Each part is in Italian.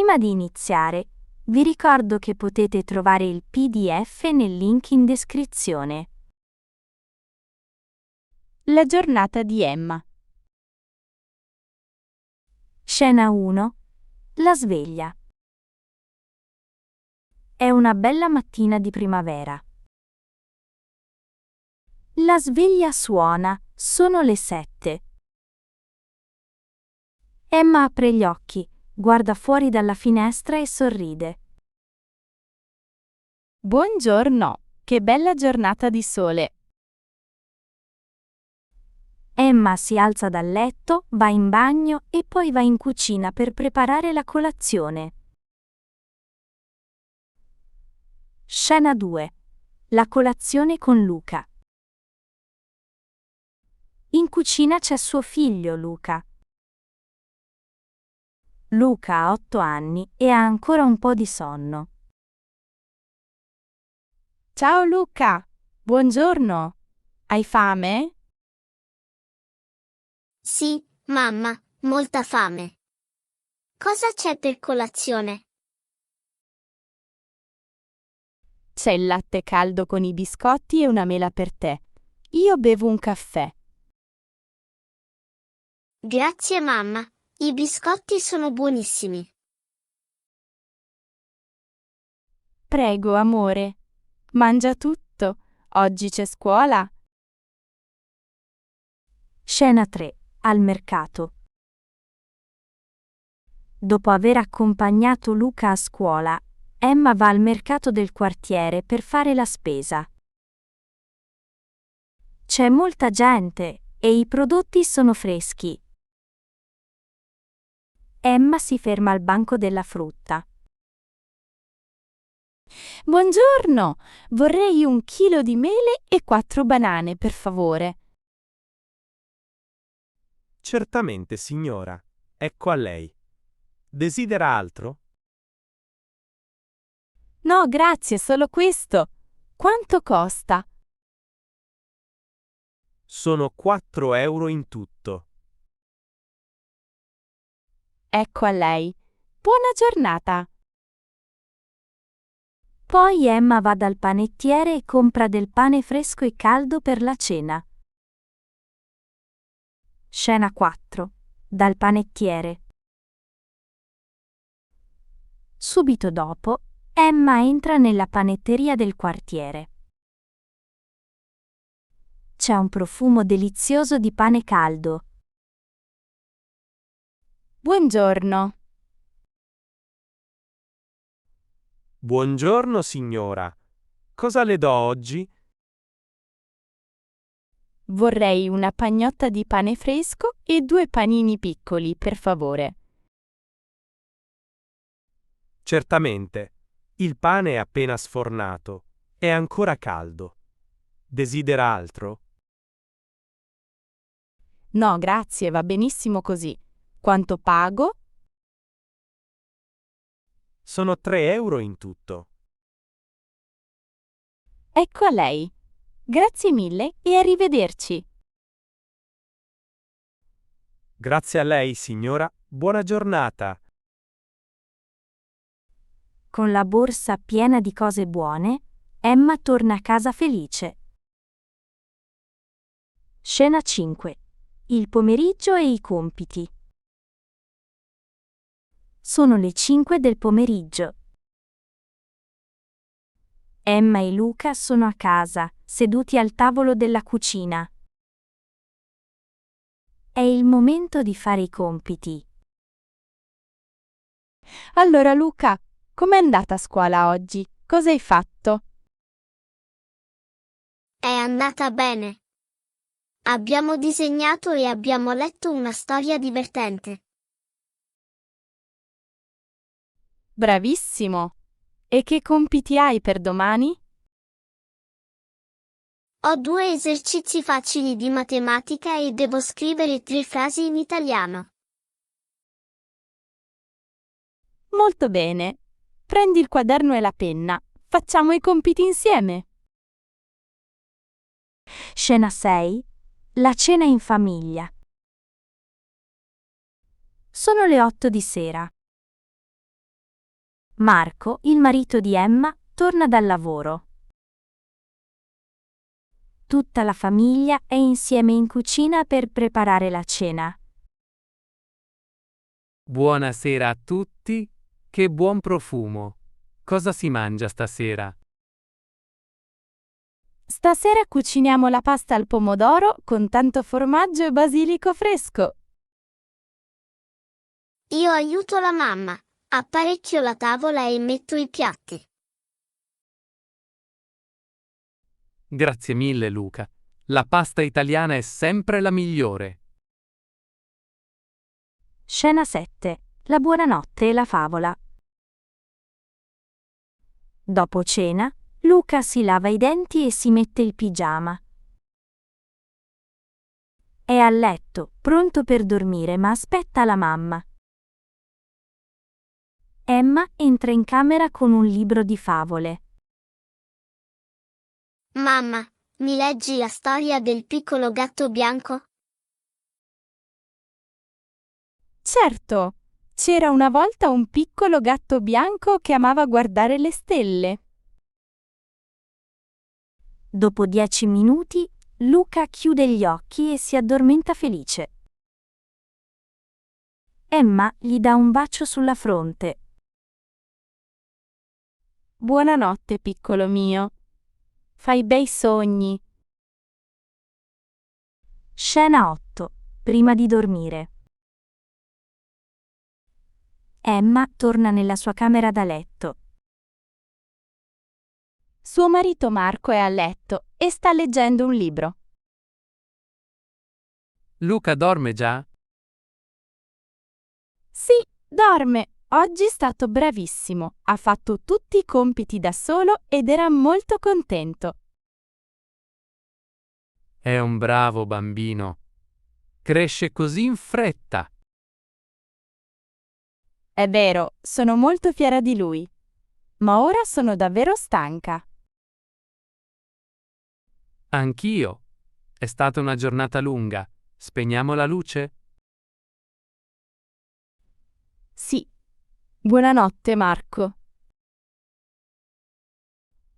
Prima di iniziare, vi ricordo che potete trovare il PDF nel link in descrizione. La giornata di Emma. Scena 1. La sveglia. È una bella mattina di primavera. La sveglia suona, sono le 7. Emma apre gli occhi, guarda fuori dalla finestra e sorride. Buongiorno, che bella giornata di sole. Emma si alza dal letto, va in bagno e poi va in cucina per preparare la colazione. Scena 2. La colazione con Luca. In cucina c'è suo figlio Luca. Luca ha 8 anni e ha ancora un po' di sonno. Ciao Luca, buongiorno. Hai fame? Sì, mamma, molta fame. Cosa c'è per colazione? C'è il latte caldo con i biscotti e una mela per te. Io bevo un caffè. Grazie mamma, i biscotti sono buonissimi. Prego, amore. Mangia tutto. Oggi c'è scuola. Scena 3. Al mercato. Dopo aver accompagnato Luca a scuola, Emma va al mercato del quartiere per fare la spesa. C'è molta gente e i prodotti sono freschi. Emma si ferma al banco della frutta. Buongiorno, vorrei 1 chilo di mele e 4 banane, per favore. Certamente, signora. Ecco a lei. Desidera altro? No, grazie, solo questo. Quanto costa? Sono 4 euro in tutto. Ecco a lei. Buona giornata. Poi Emma va dal panettiere e compra del pane fresco e caldo per la cena. Scena 4. Dal panettiere. Subito dopo, Emma entra nella panetteria del quartiere. C'è un profumo delizioso di pane caldo. Buongiorno. Buongiorno, signora. Cosa le do oggi? Vorrei una pagnotta di pane fresco e 2 panini piccoli, per favore. Certamente. Il pane è appena sfornato. È ancora caldo. Desidera altro? No, grazie, va benissimo così. Quanto pago? Sono 3 euro in tutto. Ecco a lei. Grazie mille e arrivederci. Grazie a lei, signora. Buona giornata. Con la borsa piena di cose buone, Emma torna a casa felice. Scena 5. Il pomeriggio e i compiti. Sono le 5 del pomeriggio. Emma e Luca sono a casa, seduti al tavolo della cucina. È il momento di fare i compiti. Allora Luca, com'è andata a scuola oggi? Cosa hai fatto? È andata bene. Abbiamo disegnato e abbiamo letto una storia divertente. Bravissimo. E che compiti hai per domani? Ho 2 esercizi facili di matematica e devo scrivere 3 frasi in italiano. Molto bene. Prendi il quaderno e la penna. Facciamo i compiti insieme. Scena 6. La cena in famiglia. Sono le 8 di sera. Marco, il marito di Emma, torna dal lavoro. Tutta la famiglia è insieme in cucina per preparare la cena. Buonasera a tutti, che buon profumo. Cosa si mangia stasera? Stasera cuciniamo la pasta al pomodoro con tanto formaggio e basilico fresco. Io aiuto la mamma, apparecchio la tavola e metto i piatti. Grazie mille, Luca. La pasta italiana è sempre la migliore. Scena 7. La buonanotte e la favola. Dopo cena, Luca si lava i denti e si mette il pigiama. È a letto, pronto per dormire, ma aspetta la mamma. Emma entra in camera con un libro di favole. Mamma, mi leggi la storia del piccolo gatto bianco? Certo, c'era una volta un piccolo gatto bianco che amava guardare le stelle. Dopo 10 minuti, Luca chiude gli occhi e si addormenta felice. Emma gli dà un bacio sulla fronte. Buonanotte, piccolo mio. Fai bei sogni. Scena 8. Prima di dormire. Emma torna nella sua camera da letto. Suo marito Marco è a letto e sta leggendo un libro. Luca dorme già? Sì, dorme. Oggi è stato bravissimo. Ha fatto tutti i compiti da solo ed era molto contento. È un bravo bambino. Cresce così in fretta. È vero, sono molto fiera di lui. Ma ora sono davvero stanca. Anch'io. È stata una giornata lunga. Spegniamo la luce? Sì. Buonanotte, Marco.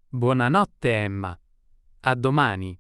Buonanotte, Emma. A domani.